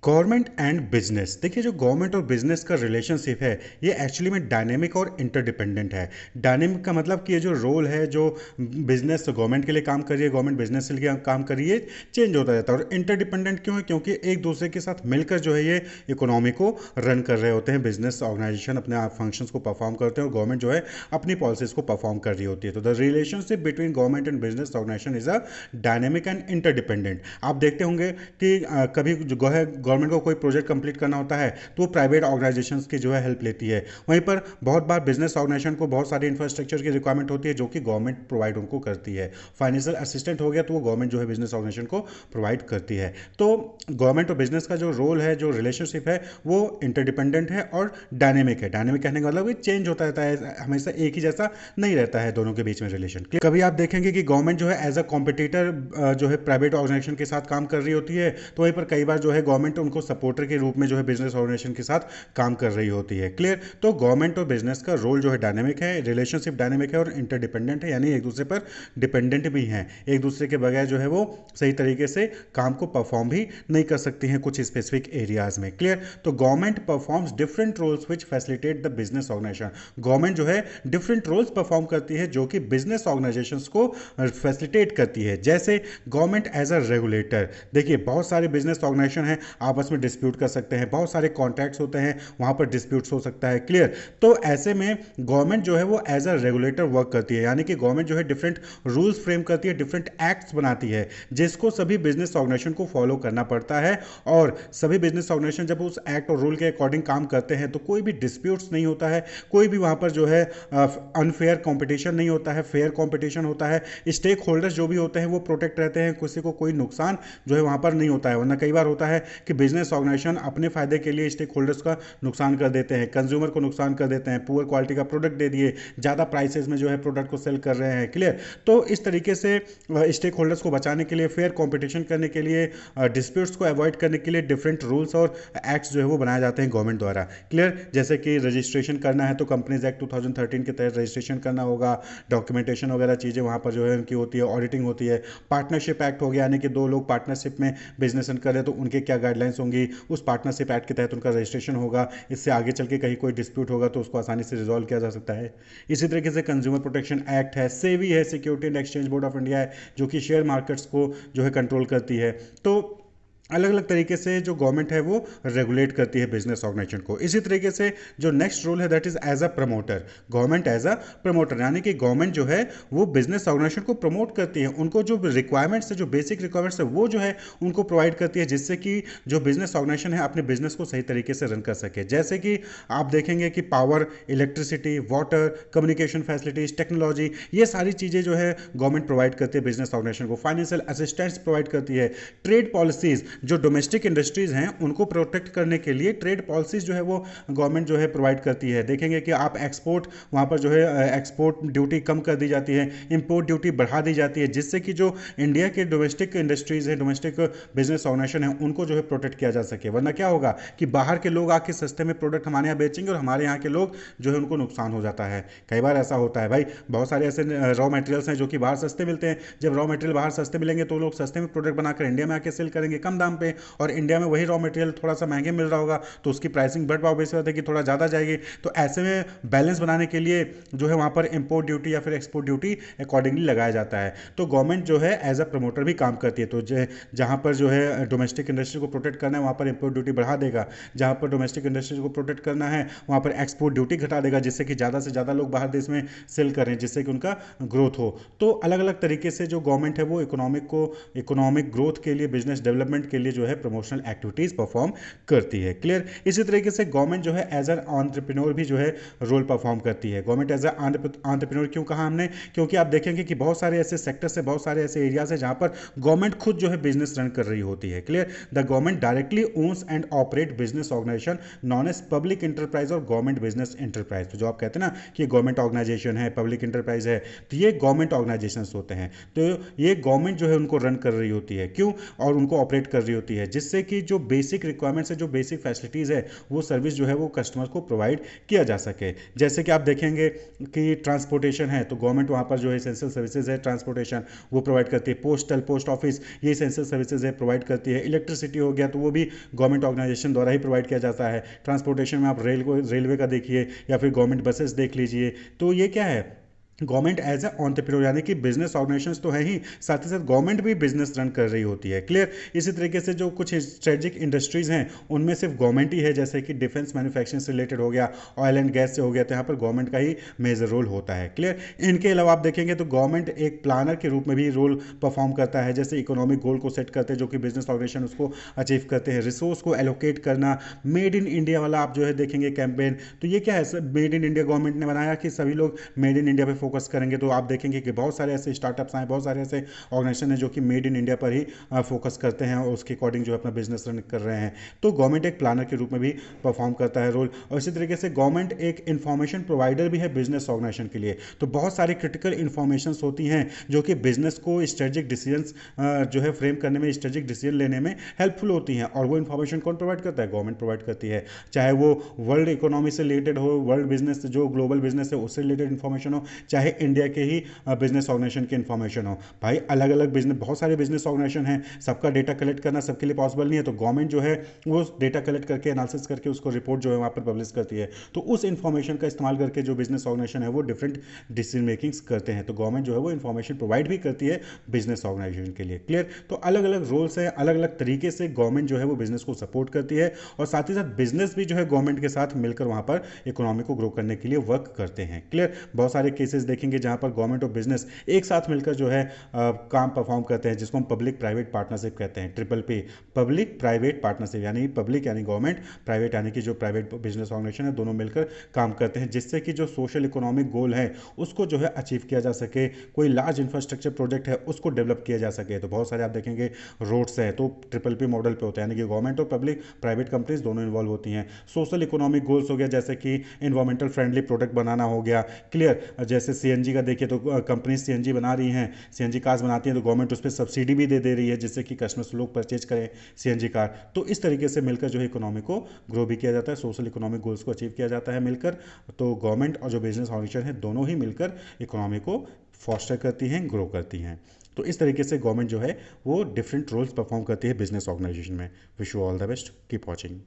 Government and business, देखिए जो government और बिजनेस का रिलेशनशिप है ये एक्चुअली में डायनेमिक और इंटरडिपेंडेंट है। डायनेमिक का मतलब कि ये जो रोल है, जो बिजनेस गवर्नमेंट के लिए काम कर रही है, गवर्नमेंट बिजनेस के लिए काम कर रही है, चेंज होता रहता है। और इंटरडिपेंडेंट क्यों है? क्योंकि एक दूसरे के साथ मिलकर जो है ये इकोनॉमी को रन कर रहे होते हैं। बिजनेस ऑर्गेनाइजेशन अपने आप फंक्शंस को परफॉर्म करते हैं और गवर्नमेंट जो है अपनी पॉलिसीज को परफॉर्म कर रही होती है। तो the relationship between government and business organization is a dynamic and interdependent. आप देखते होंगे कि कभी जो है गवर्नमेंट को कोई प्रोजेक्ट कंप्लीट करना होता है तो वो प्राइवेट ऑर्गेनाइजेशंस की जो है हेल्प लेती है। वहीं पर बहुत बार बिजनेस ऑर्गेनाइजेशन को बहुत सारी इंफ्रास्ट्रक्चर की रिक्वायरमेंट होती है जो कि गवर्नमेंट प्रोवाइड उनको करती है। फाइनेंशियल असिस्टेंट हो गया तो वो गवर्नमेंट जो है बिजनेस ऑर्गेनाइजेशन को प्रोवाइड करती है। तो गवर्नमेंट और बिजनेस का जो रोल है, जो रिलेशनशिप है, वो इंटरडिपेंडेंट है और डायनेमिक है। डायनेमिक कहने का मतलब चेंज होता रहता है, हमेशा एक ही जैसा नहीं रहता है दोनों के बीच में रिलेशन। कभी आप देखेंगे कि गवर्नमेंट जो है एज अ कॉम्पिटिटर जो है प्राइवेट ऑर्गेनाइजेशन के साथ काम कर रही होती है, तो वहीं पर कई बार जो है गवर्नमेंट उनको सपोर्टर के रूप में जो है बिजनेस ऑर्गेनाइजेशन के साथ काम कर रही होती है। क्लियर? तो गवर्नमेंट और बिजनेस का रोल जो है डायनेमिक है, रिलेशनशिप डायनेमिक है और इंटरडिपेंडेंट है, यानी एक दूसरे पर डिपेंडेंट भी हैं। एक दूसरे के बगैर जो है वो सही तरीके से काम को परफॉर्म भी नहीं कर सकती हैं कुछ स्पेसिफिक एरियाज में। क्लियर? तो government performs different roles which facilitate the business organization. Government जो है डिफरेंट रोल्स परफॉर्म करती है जो कि बिजनेस ऑर्गेनाइजेशंस को फैसिलिटेट करती है। जैसे गवर्नमेंट एज अ रेगुलेटर, देखिए बहुत सारे बिजनेस ऑर्गेनाइजेशन हैं, आपस में डिस्प्यूट कर सकते हैं, बहुत सारे कॉन्ट्रैक्ट्स होते हैं, वहां पर डिस्प्यूट्स हो सकता है। क्लियर? तो ऐसे में गवर्नमेंट जो है वो एज अ रेगुलेटर वर्क करती है, यानी कि गवर्नमेंट जो है डिफरेंट रूल्स फ्रेम करती है, डिफरेंट एक्ट्स बनाती है जिसको सभी बिजनेस ऑर्गेनाइजेशन को फॉलो करना पड़ता है। और सभी बिजनेस ऑर्गेनाइजेशन जब उस एक्ट और रूल के अकॉर्डिंग काम करते हैं तो कोई भी डिस्प्यूट्स नहीं होता है, कोई भी वहां पर जो है अनफेयर कंपटीशन नहीं होता है, फेयर कंपटीशन होता है। स्टेक होल्डर्स जो भी होते हैं वो प्रोटेक्ट रहते हैं, किसी को कोई नुकसान जो है वहां पर नहीं होता है। वरना कई बार होता है कि बिजनेस ऑर्गेनाइजेशन अपने फायदे के लिए स्टेक होल्डर्स का नुकसान कर देते हैं, कंज्यूमर को नुकसान कर देते हैं, पुअर क्वालिटी का प्रोडक्ट दे दिए, ज़्यादा प्राइसेस में जो है प्रोडक्ट को सेल कर रहे हैं। क्लियर? तो इस तरीके से स्टेक होल्डर्स को बचाने के लिए, फेयर कॉम्पिटिशन करने के लिए, डिस्प्यूट्स को अवॉइड करने के लिए डिफरेंट रूल्स और एक्ट्स जो है वो बनाए जाते हैं गवर्नमेंट द्वारा। क्लियर? जैसे कि रजिस्ट्रेशन करना है तो कंपनीज एक्ट 2013 के तहत रजिस्ट्रेशन करना होगा, डॉक्यूमेंटेशन वगैरह चीज़ें वहाँ पर जो है उनकी होती है, ऑडिटिंग होती है। पार्टनरशिप एक्ट हो गया, यानी कि दो लोग पार्टनरशिप में बिजनेस रन कर रहे हैं तो उनके क्या गाइडलाइंस होंगी, उस पार्टनरशिप एक्ट के तहत उनका रजिस्ट्रेशन होगा। इससे आगे चल के कहीं कोई डिस्प्यूट होगा तो उसको आसानी से रिजॉल्व किया जा सकता है। इसी तरीके से कंज्यूमर प्रोटेक्शन एक्ट है, सेवी है, security and exchange board of India है, जो कि शेयर मार्केट्स को जो है कंट्रोल करती है। तो अलग अलग तरीके से जो गवर्नमेंट है वो रेगुलेट करती है बिजनेस ऑर्गेनाइजेशन को। इसी तरीके से जो नेक्स्ट रोल है that is as a promoter. Government as a promoter, यानी कि गवर्नमेंट जो है वो बिजनेस ऑर्गेनाइजेशन को प्रमोट करती है, उनको जो रिक्वायरमेंट्स है, जो बेसिक रिक्वायरमेंट्स है वो जो है उनको प्रोवाइड करती है, जिससे कि जो बिजनेस ऑर्गेनाइजेशन है अपने बिजनेस को सही तरीके से रन कर सके। जैसे कि आप देखेंगे कि power, electricity, water, communication facilities, technology, ये सारी चीज़ें जो है गवर्नमेंट प्रोवाइड करती है बिजनेस ऑर्गेनाइजेशन को। फाइनेंशियल असिस्टेंस प्रोवाइड करती है। ट्रेड पॉलिसीज, जो डोमेस्टिक इंडस्ट्रीज हैं उनको प्रोटेक्ट करने के लिए ट्रेड पॉलिसीज जो है वो गवर्नमेंट जो है प्रोवाइड करती है। देखेंगे कि आप एक्सपोर्ट, वहाँ पर जो है एक्सपोर्ट ड्यूटी कम कर दी जाती है, इंपोर्ट ड्यूटी बढ़ा दी जाती है, जिससे कि जो इंडिया के डोमेस्टिक इंडस्ट्रीज हैं, डोमेस्टिक बिजनेस ऑर्गेनाइजेशन है, उनको जो है प्रोटेक्ट किया जा सके। वरना क्या होगा कि बाहर के लोग आके सस्ते में प्रोडक्ट हमारे यहाँ बेचेंगे और हमारे यहाँ के लोग जो है उनको नुकसान हो जाता है। कई बार ऐसा होता है भाई, बहुत सारे ऐसे रॉ मटेरियल्स हैं जो कि बाहर सस्ते मिलते हैं। जब रॉ मटेरियल बाहर सस्ते मिलेंगे तो लोग सस्ते में प्रोडक्ट बनाकर इंडिया में आके सेल करेंगे कम दाम पे, और इंडिया में वही रॉ मटेरियल थोड़ा सा महंगे मिल रहा होगा तो उसकी प्राइसिंग बढ़ पाओ बेसी बात है कि थोड़ा ज़्यादा जाएगी। तो ऐसे में बैलेंस बनाने के लिए जो है वहाँ पर इंपोर्ट ड्यूटी या फिर एक्सपोर्ट ड्यूटी अकॉर्डिंगली लगाया जाता है। तो गवर्नमेंट जो है एज अ प्रमोटर भी काम करती है। तो जहाँ पर जो है डोमेस्टिक इंडस्ट्री को प्रोटेक्ट करना है वहाँ पर इंपोर्ट ड्यूटी बढ़ा देगा, जहाँ पर डोमेस्टिक इंडस्ट्री को प्रोटेक्ट करना है वहाँ पर एक्सपोर्ट ड्यूटी घटा देगा, जिससे कि ज़्यादा से ज़्यादा लोग बाहर देश में सेल करें, जिससे कि उनका ग्रोथ हो। तो अलग अलग तरीके से जो गवर्नमेंट है वो इकोनॉमिक ग्रोथ के लिए, बिजनेस डेवलपमेंट के लिए जो है प्रमोशनल एक्टिविटीज़ परफॉर्म करती है। क्लियर? इसी तरीके से गवर्नमेंट जो है एज एन एंटरप्रेन्योर भी जो है रोल परफॉर्म करती है। गवर्नमेंट एज एंटरप्रेन्योर क्यों कहा हमने? क्योंकि आप देखेंगे कि बहुत सारे ऐसे सेक्टर्स है, बहुत सारे ऐसे एरियाज है जहां पर गवर्नमेंट खुद जो है बिजनेस रन कर रही होती है। Clear? The government directly owns and operate business organization known as public enterprise और गवर्नमेंट बिजनेस इंटरप्राइज। तो जो आप कहते हैं ना कि गवर्नमेंट ऑर्गेनाइजेशन है, पब्लिक इंटरप्राइज है, तो ये गवर्नमेंट ऑर्गेनाइजेशन होते हैं। तो ये गवर्नमेंट जो है उनको रन कर रही होती है। क्यों? और उनको ऑपरेट कर रही होती है, जिससे कि जो बेसिक रिक्वायरमेंट्स है, जो बेसिक फैसिलिटीज़ है, वो सर्विस जो है वो कस्टमर को प्रोवाइड किया जा सके। जैसे कि आप देखेंगे कि ट्रांसपोर्टेशन है तो गवर्नमेंट वहाँ पर जो है एसेंशियल सर्विसेज है ट्रांसपोर्टेशन वो प्रोवाइड करती है। पोस्ट ऑफिस ये एसेंशियल सर्विसेज है प्रोवाइड करती है। इलेक्ट्रिसिटी हो गया तो वो भी गवर्नमेंट ऑर्गेनाइजेशन द्वारा ही प्रोवाइड किया जाता है। ट्रांसपोर्टेशन में आप रेलवे का देखिए या फिर गवर्नमेंट बसेस देख लीजिए, तो ये क्या है, गवर्नमेंट एज ए ऑन्टरप्रेन्योर यानी कि बिजनेस ऑर्गेनाइजेशंस तो है ही साथ गवर्नमेंट भी बिजनेस रन कर रही होती है। क्लियर। इसी तरीके से जो कुछ स्ट्रेटेजिक इंडस्ट्रीज हैं उनमें सिर्फ गवर्नमेंट ही है, जैसे कि डिफेंस मैन्युफैक्चरिंग से रिलेटेड हो गया, ऑयल एंड गैस से हो गया, तो यहाँ पर गवर्नमेंट का ही मेजर रोल होता है। क्लियर। इनके अलावा आप देखेंगे तो गवर्नमेंट एक प्लानर के रूप में भी रोल परफॉर्म करता है, जैसे इकोनॉमिक गोल को सेट करते हैं जो कि बिजनेस ऑर्गेनाइजेशन उसको अचीव करते हैं। रिसोर्स को एलोकेट करना, मेड इन इंडिया वाला आप जो है देखेंगे कैंपेन, तो ये क्या है, मेड इन इंडिया गवर्नमेंट ने बनाया कि सभी लोग मेड इन इंडिया पे फोकस करेंगे। तो आप देखेंगे कि बहुत सारे ऐसे स्टार्टअप्स हैं, बहुत सारे ऐसे ऑर्गेनाइजेशन हैं जो कि मेड इन इंडिया पर ही फोकस करते हैं और उसके अकॉर्डिंग जो अपना बिजनेस रन कर रहे हैं। तो गवर्नमेंट एक प्लानर के रूप में भी परफॉर्म करता है रोल। और इसी तरीके से गवर्नमेंट एक इंफॉर्मेशन प्रोवाइडर भी है बिजनेस ऑर्गेनाइजेशन के लिए। तो बहुत सारी क्रिटिकल इंफॉर्मेशन होती हैं जो कि बिजनेस को स्ट्रेटेजिक डिसीजंस जो है फ्रेम करने में, स्ट्रेटेजिक डिसीजन लेने में हेल्पफुल होती हैं। और वो इंफॉर्मेशन कौन प्रोवाइड करता है? गवर्नमेंट प्रोवाइड करती है। चाहे वो वर्ल्ड इकोनॉमी से रिलेटेड हो, वर्ल्ड बिजनेस जो ग्लोबल बिजनेस है उससे रिलेटेड इंफॉर्मेशन हो, चाहे इंडिया के ही बिजनेस ऑर्गेनाइजेशन की इंफॉर्मेशन हो। भाई अलग अलग बिजनेस, बहुत सारे बिजनेस ऑर्गेनाइजेशन हैं, सबका डेटा कलेक्ट करना सबके लिए पॉसिबल नहीं है। तो गवर्नमेंट जो है वो डेटा कलेक्ट करके एनालिसिस करके उसको रिपोर्ट जो है वहाँ पर पब्लिश करती है। तो उस इंफॉर्मेशन का इस्तेमाल करके जो बिजनेस ऑर्गेनाइजेशन है वो डिफरेंट डिसीजन मेकिंग्स करते हैं। तो गवर्नमेंट जो है वो इंफॉर्मेशन प्रोवाइड भी करती है बिजनेस ऑर्गेनाइजेशन के लिए। क्लियर। तो अलग अलग रोल्स हैं, अलग अलग तरीके से गवर्नमेंट जो है वो बिजनेस को सपोर्ट करती है और साथ ही साथ बिजनेस भी जो है गवर्नमेंट के साथ मिलकर वहाँ पर इकोनॉमी को ग्रो करने के लिए वर्क करते हैं। क्लियर। बहुत सारे केसेस देखेंगे जहाँ पर गवर्नमेंट और बिजनेस एक साथ मिलकर जो है काम परफॉर्म करते हैं, जिसको हम पब्लिक प्राइवेट पार्टनरशिप कहते हैं, triple P, public private partnership. यानी पब्लिक यानी गवर्नमेंट, प्राइवेट यानी कि जो प्राइवेट बिजनेस ऑर्गेनाइजेशन है, दोनों मिलकर काम करते हैं जिससे कि जो सोशल इकोनॉमिक गोल है उसको जो है अचीव किया जा सके। कोई लार्ज इंफ्रास्ट्रक्चर प्रोजेक्ट है उसको डेवलप किया जा सके। तो बहुत सारे आप देखेंगे रोड्स हैं तो ट्रिपल पी मॉडल पे होता है, यानी कि गवर्नमेंट और पब्लिक प्राइवेट कंपनीज दोनों इन्वॉल्व होती हैं। सोशल इकोनॉमिक गोल्स हो गया जैसे कि इन्वायरमेंटल फ्रेंडली प्रोडक्ट बनाना हो गया। क्लियर। जैसे सीएनजी का देखिए तो कंपनी सीएनजी बना रही हैं, सीएनजी कार्स बनाती हैं, तो गवर्नमेंट उस पर सब्सिडी भी दे रही है जिससे कि कस्टमर्स लोग परचेज करें सीएनजी कार। तो इस तरीके से मिलकर जो है इकोनॉमी को ग्रो भी किया जाता है, सोशल इकोनॉमिक गोल्स को अचीव किया जाता है मिलकर। तो गवर्नमेंट और जो बिजनेस ऑर्गेनाइजेशन है दोनों ही मिलकर इकोनॉमी को फॉस्टर करती हैं, ग्रो करती हैं। तो इस तरीके से गवर्नमेंट जो है वो डिफरेंट रोल्स परफॉर्म करती है बिजनेस ऑर्गेनाइजेशन में। Wish you all the best, keep watching.